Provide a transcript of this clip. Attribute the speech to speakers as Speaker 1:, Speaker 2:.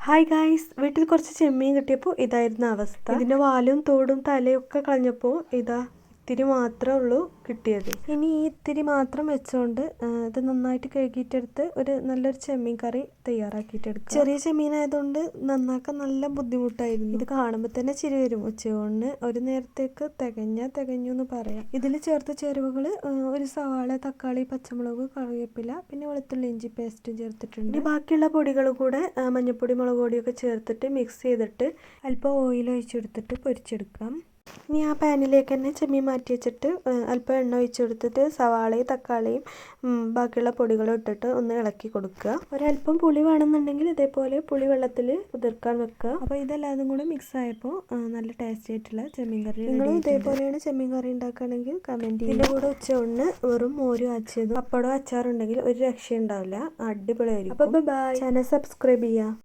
Speaker 1: Hi guys, വീട്ടിൽ കുറച്ച് ചെമ്മീൻ കിട്ടിയപ്പോൾ ഇതായിരുന്നു അവസ്ഥ. ഇതിൻ്റെ വാലും തോടും തലയും ഒക്കെ കളഞ്ഞപ്പോൾ ഇത്തിരി മാത്രമേ ഉള്ളൂ കിട്ടിയത്. ഇനി ഈ ഇത്തിരി മാത്രം വെച്ചുകൊണ്ട് ഇത് നന്നായിട്ട് കഴുകിയിട്ടെടുത്ത് ഒരു നല്ലൊരു ചെമ്മീൻ കറി തയ്യാറാക്കിയിട്ടെടുക്കുക. ചെറിയ ചെമ്മീനായതുകൊണ്ട് നന്നാക്കാൻ നല്ല ബുദ്ധിമുട്ടായിരുന്നു. ഇത് കാണുമ്പോൾ തന്നെ ചിരി വരും. ഉച്ചയൂണിന് ഒരു നേരത്തേക്ക് തികഞ്ഞു എന്ന് പറയാം. ഇതിൽ ചേർത്ത ചേരുവകൾ ഒരു സവാള, തക്കാളി, പച്ചമുളക്, കറിവേപ്പില, പിന്നെ വെളുത്തുള്ളി ഇഞ്ചി പേസ്റ്റും ചേർത്തിട്ടുണ്ട്. ഇനി ബാക്കിയുള്ള പൊടികൾ കൂടെ മഞ്ഞൾപ്പൊടി, മുളക് പൊടിയൊക്കെ ചേർത്തിട്ട് മിക്സ് ചെയ്തിട്ട് അല്പം ഓയിൽ ഒഴിച്ചെടുത്തിട്ട് പൊരിച്ചെടുക്കാം. ഇനി ആ പാനിലേക്ക് തന്നെ ചെമ്മീൻ മാറ്റി വെച്ചിട്ട് അല്പം എണ്ണ ഒഴിച്ചെടുത്തിട്ട് സവാളയും തക്കാളിയും ബാക്കിയുള്ള പൊടികളും ഇട്ടിട്ട് ഒന്ന് ഇളക്കി കൊടുക്കുക. ഒരല്പം പുളി വേണമെന്നുണ്ടെങ്കിൽ ഇതേപോലെ പുളി വെള്ളത്തിൽ കുതിർക്കാൻ വെക്കുക. അപ്പോൾ ഇതെല്ലാതും കൂടെ മിക്സ് ആയപ്പോൾ നല്ല ടേസ്റ്റി ആയിട്ടുള്ള ചെമ്മീൻ കറി. നിങ്ങൾ ഇതേപോലെയാണ് ചെമ്മീൻ കറി ഉണ്ടാക്കുകയാണെങ്കിൽ കമൻറ്റ് ചെയ്യുക. ഇതിൻ്റെ കൂടെ ഉച്ചയൂണിന് വെറും മോരും അച്ചതും പപ്പടവും അച്ചാറുണ്ടെങ്കിൽ ഒരു രക്ഷയുണ്ടാവില്ല. അടിപൊളിയായിരിക്കും. അപ്പോൾ ബൈ. ചാനൽ സബ്സ്ക്രൈബ് ചെയ്യുക.